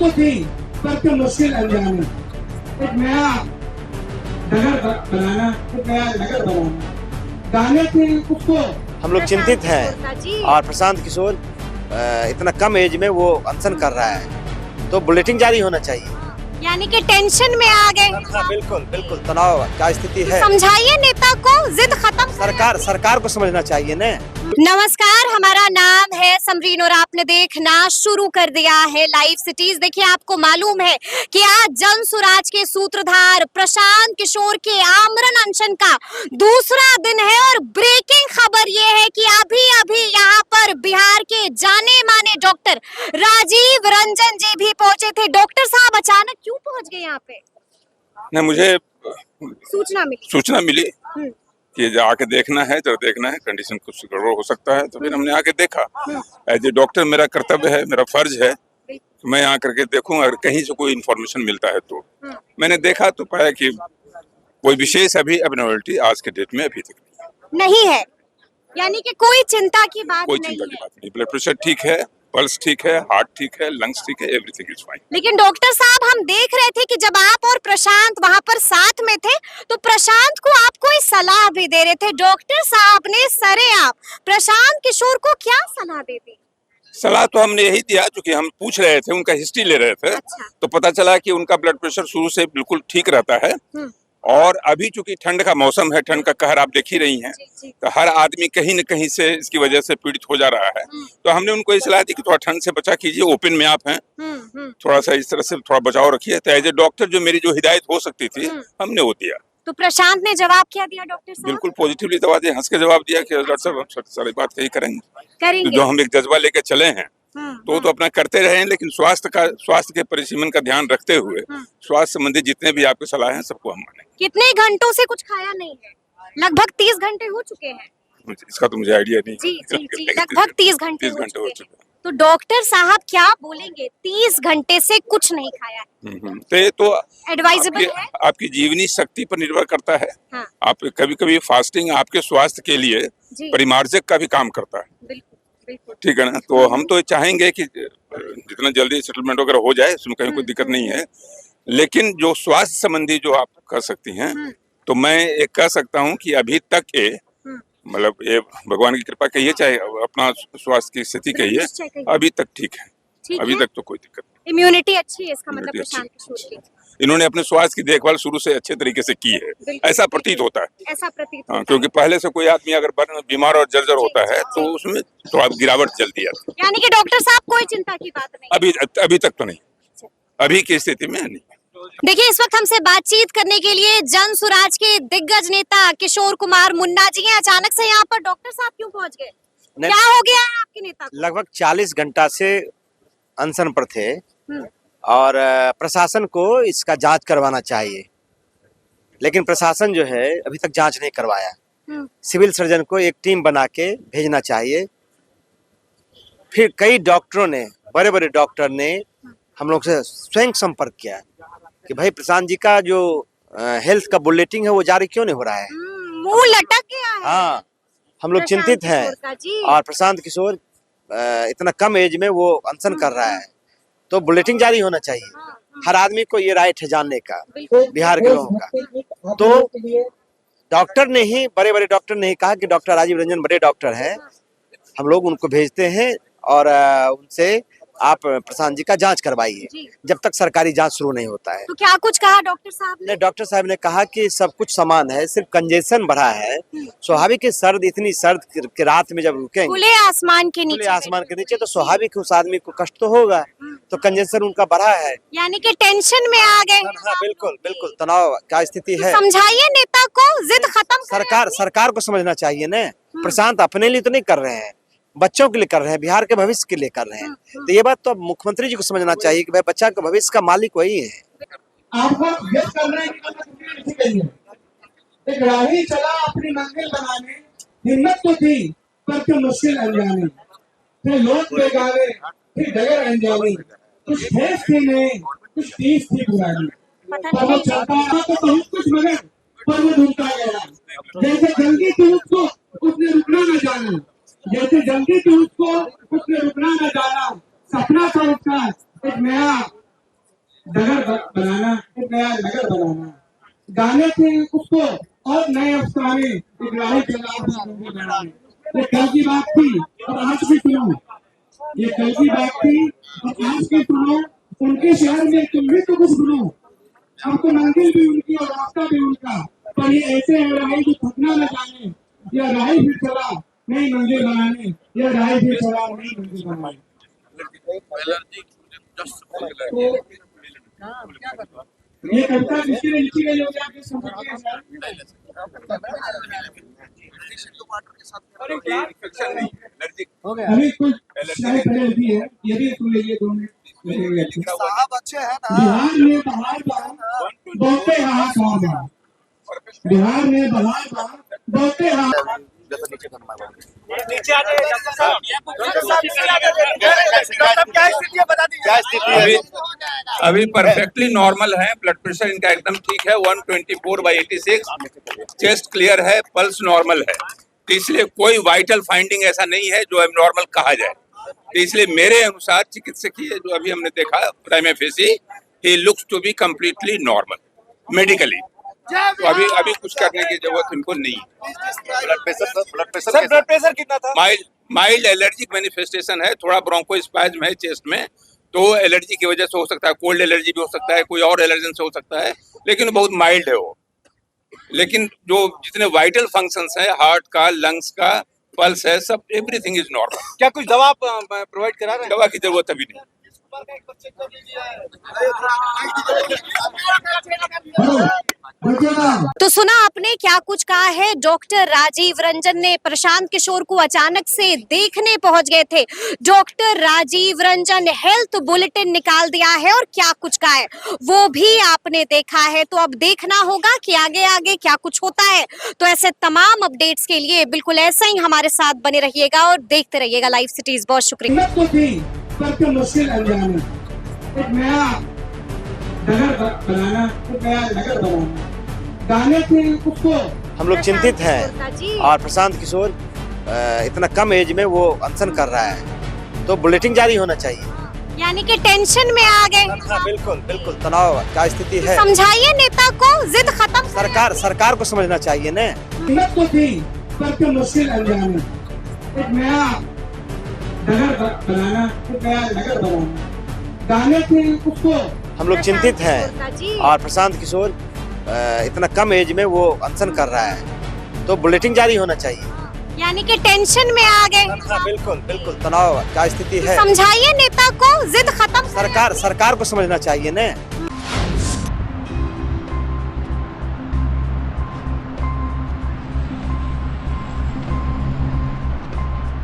तो थी पर क्या मुश्किल अनजानी, एक नया नगर बनाना, एक नया नगर बनाना, गाने थे उसको। हम लोग चिंतित हैं और प्रशांत किशोर इतना कम एज में वो अनशन कर रहा है, तो बुलेटिन जारी होना चाहिए। यानी कि टेंशन में आ गए। हाँ, बिल्कुल बिल्कुल तनाव का स्थिति है। समझाइए नेता को, जिद खत्म। सरकार को समझना चाहिए ना। नमस्कार, हमारा नाम है समरीन और आपने देखना शुरू कर दिया है लाइव सिटीज। देखिए, आपको मालूम है कि आज जन सुराज के सूत्रधार प्रशांत किशोर के आमरण अनशन का दूसरा दिन है और ब्रेकिंग खबर ये है कि अभी अभी यहाँ पर बिहार के जाने माने डॉक्टर राजीव रंजन जी भी पहुंचे थे। डॉक्टर साहब अचानक क्यों पहुंच गए यहाँ पे? नहीं, मुझे सूचना मिली कि आके देखना है, जब देखना है कंडीशन कुछ गड़बड़ हो सकता है, तो फिर हमने आके देखा। एज ए डॉक्टर मेरा कर्तव्य है, मेरा फर्ज है कि मैं यहाँ करके देखूं, अगर कहीं से कोई इन्फॉर्मेशन मिलता है तो। मैंने देखा तो पाया कि कोई विशेष अभी एबनॉर्मलिटी आज के डेट में अभी तक नहीं है, यानी कि कोई चिंता की बात कोई नहीं चिंता की है। बात नहीं। ब्लड प्रेशर ठीक है, पल्स ठीक है, हार्ट ठीक है, लंग्स ठीक है, एवरीथिंग इज फाइन। लेकिन डॉक्टर साहब, हम देख रहे थे कि जब आप और प्रशांत वहां पर साथ में थे तो प्रशांत को आप कोई सलाह भी दे रहे थे। डॉक्टर साहब ने सरेआम प्रशांत किशोर को क्या सलाह दे दी? सलाह तो हमने यही दिया, क्योंकि हम पूछ रहे थे, उनका हिस्ट्री ले रहे थे। अच्छा। तो पता चला कि उनका ब्लड प्रेशर शुरू से बिल्कुल ठीक रहता है। और अभी चूंकि ठंड का मौसम है, ठंड का कहर आप देख ही रही हैं, तो हर आदमी कहीं न कहीं से इसकी वजह से पीड़ित हो जा रहा है। तो हमने उनको ये सलाह दी कि थोड़ा ठंड से बचा कीजिए, ओपन में आप हैं, थोड़ा सा इस तरह से थोड़ा बचाव रखिए। तो एज ए डॉक्टर जो मेरी जो हिदायत हो सकती थी, हमने वो दिया। तो प्रशांत ने जवाब क्या दिया डॉक्टर साहब? बिल्कुल पॉजिटिवली दवा दिया, हंस के जवाब दिया कि डॉक्टर साहब हम सारी बात कही करेंगे। जो हम एक जज्बा लेके चले हैं तो अपना करते रहे, लेकिन स्वास्थ्य के परिसीमन का ध्यान रखते हुए स्वास्थ्य संबंधी जितने भी आपकी सलाह हैं सबको हम मानेंगे। कितने घंटों से कुछ खाया नहीं है? लगभग 30 घंटे हो चुके हैं। इसका तो मुझे आइडिया नहीं। जी, लगभग 30 घंटे हो हो चुके हैं। तो डॉक्टर साहब क्या बोलेंगे? 30 घंटे से कुछ नहीं खाया है। तो एडवाइजेबल है? आपकी जीवनी शक्ति पर निर्भर करता है। हाँ। आप कभी फास्टिंग आपके स्वास्थ्य के लिए परिमार्जक का भी काम करता है। ठीक है ना? तो हम तो चाहेंगे कि जितना जल्दी सेटलमेंट वगैरह हो जाए, उसमें कहीं कोई दिक्कत नहीं है। लेकिन जो स्वास्थ्य संबंधी जो आप कर सकती हैं, तो मैं एक कह सकता हूं कि अभी तक मतलब ये भगवान की कृपा कहिए, चाहे अपना स्वास्थ्य की स्थिति कहिए, अभी तक ठीक है। अभी तक तो कोई दिक्कत नहीं। इम्यूनिटी अच्छी है, इसका मतलब प्रशांत किशोर की। इन्होंने अपने स्वास्थ्य की देखभाल शुरू से अच्छे तरीके से की है, ऐसा प्रतीत होता है। ऐसा प्रतीत हाँ, क्योंकि पहले से कोई आदमी अगर बीमार और जर्जर होता है तो उसमें थोड़ा गिरावट जल्दी आती है। यानी कि डॉक्टर साहब कोई चिंता की बात नहीं। अभी तक तो नहीं, अभी की स्थिति में नहीं। देखिए, इस वक्त हमसे बातचीत करने के लिए जन सुराज के दिग्गज नेता किशोर कुमार मुन्ना जी हैं। अचानक से यहाँ पर डॉक्टर साहब क्यों पहुँच गए? क्या हो गया है आपके नेता को? लगभग 40 घंटा से अनशन पर थे और प्रशासन को इसका जांच करवाना चाहिए, लेकिन प्रशासन जो है अभी तक जांच नहीं करवाया। सिविल सर्जन को एक टीम बना के भेजना चाहिए। फिर कई डॉक्टरों ने, बड़े बड़े डॉक्टर ने हम लोग से स्वयं संपर्क किया कि भाई प्रशांत जी का जो हेल्थ का बुलेटिन है वो जारी क्यों नहीं हो रहा है। मुंह लटक गया है। हाँ, हम लोग चिंतित हैं और प्रशांत किशोर इतना कम एज में वो अनशन कर रहा है, तो बुलेटिन जारी होना चाहिए। हर आदमी को ये राइट है जानने का, बिहार के लोगों का। तो डॉक्टर ने ही, बड़े बड़े डॉक्टर ने ही कहा कि डॉक्टर राजीव रंजन बड़े डॉक्टर हैं, हम लोग उनको भेजते हैं और उनसे आप प्रशांत जी का जांच करवाइए जब तक सरकारी जांच शुरू नहीं होता है। तो क्या कुछ कहा डॉक्टर साहब ने? डॉक्टर साहब ने कहा कि सब कुछ समान है, सिर्फ कंजेशन बढ़ा है। स्वाभाविक है, इतनी सर्द की रात में जब रुकेंगे खुले आसमान के नीचे तो स्वाभाविक उस आदमी को कष्ट तो होगा। तो कंजेशन उनका बढ़ा है, यानी कि टेंशन में आ गए। हाँ, बिल्कुल बिल्कुल तनाव का स्थिति है। समझाइए नेता को, जिद खत्म। सरकार को समझना चाहिए ना। प्रशांत अपने लिए तो नहीं कर रहे हैं, बच्चों के लिए कर रहे हैं, बिहार के भविष्य के लिए कर रहे हैं। तो ये बात तो मुख्यमंत्री जी को समझना चाहिए कि भाई बच्चा का भविष्य का मालिक वही है। आपको गेस करना है कि एक राही चला अपनी मंजिल बनाने, हिम्मत तो थी पर क्या मुश्किल अनजानी, फिर लोग बेगाने, फिर डगर अनजानी, कुछ ठेस थी नहीं, कुछ तीस थी पुरानी। पर वो चलता तो बहुत कुछ मगर पर वो ढूंढता गया, जैसे जल्दी थी उसको उसने रुकना न जाना, जैसे जल्दी थी उसको उसने रुकना न जाना। सपना था उसका एक नया बनाना, एक नया नगर बनाना। गाने थे उसको और नए अफसाने, एक राही चला अपनी मंजिल बनाने। ये कल की बात थी और आज की सुनो, ये कल की बात थी और आज की सुनो। उनके शहर में तुम भी तो कुछ सुनो। अब तो मंजिल भी उनकी और रास्ता भी उनका, पर ये ऐसे है राही जो थकना न जाने। यह राही भी चला नई मंजिल बनाने, यह राही भी चला नई मंजिल बनाने। ये कविता किसी ने लिखी गई होगी, आपके समझिए सर। अभी कुछ शायद पहले लिखी है, ये भी सुन लीजिए 2 मिनट। साहब अच्छे हैं ना। बिहार में बहार बा बहुते हाहाकार बा, बिहार में बहार बा बहुते हाहाकार। नीचे आ जाइए डॉक्टर साहब। क्या स्थिति है बता दीजिए। अभी परफेक्टली नॉर्मल है, ब्लड प्रेशर इनका एकदम ठीक है, 124/86, चेस्ट क्लियर है, पल्स नॉर्मल है। तो इसलिए कोई वाइटल फाइंडिंग ऐसा नहीं है जो एबनॉर्मल कहा जाए। तो इसलिए मेरे अनुसार चिकित्सकीय जो अभी हमने देखा prima facie, he looks to be completely normal medically. तो अभी कुछ करने की जरूरत इनको नहीं है। ब्लड प्रेशर कितना था? माइल्ड एलर्जिक मैनिफेस्टेशन है, थोड़ा ब्रोंकोस्पाज्म है चेस्ट में, तो एलर्जी की वजह से हो सकता है, कोल्ड एलर्जी भी हो सकता है, कोई और एलर्जन से हो सकता है, लेकिन बहुत माइल्ड है वो। लेकिन जो जितने वाइटल फंक्शंस है, हार्ट का, लंग्स का, पल्स है, सब एवरीथिंग इज नॉर्मल। क्या कुछ दवा प्रोवाइड करा रहे हैं? दवा की जरूरत अभी नहीं। तो सुना आपने क्या कुछ कहा है डॉक्टर राजीव रंजन ने। प्रशांत किशोर को अचानक से देखने पहुंच गए थे। Doctor Rajeev Ranjan health bulletin निकाल दिया है और क्या कुछ कहा है वो भी आपने देखा है। तो अब देखना होगा कि आगे आगे क्या कुछ होता है। तो ऐसे तमाम अपडेट्स के लिए बिल्कुल ऐसे ही हमारे साथ बने रहिएगा और देखते रहिएगा लाइव सिटीज। बहुत शुक्रिया। मुश्किल अनजाने, एक नया नगर बनाना, एक नया नगर बनाना। गाने थे उसको। हम लोग चिंतित हैं और प्रशांत किशोर इतना कम एज में वो अनशन कर रहा है, तो बुलेटिन जारी होना चाहिए। यानी कि टेंशन में आ गए। हाँ, बिल्कुल बिल्कुल तनाव का स्थिति है। समझाइए नेता को, जिद खत्म। सरकार को समझना चाहिए ना। हिम्मत तो थी पर मुश्किल अनजाने, एक नया नगर बनाना, एक नया नगर बनाना। गाने थे उसको। हम लोग चिंतित हैं और प्रशांत किशोर इतना कम एज में वो अनशन कर रहा है, तो बुलेटिन जारी होना चाहिए। यानी कि टेंशन में आ गए। हाँ, बिल्कुल बिल्कुल तनाव का स्थिति है। समझाइए नेता को, जिद खत्म। सरकार को समझना चाहिए ना।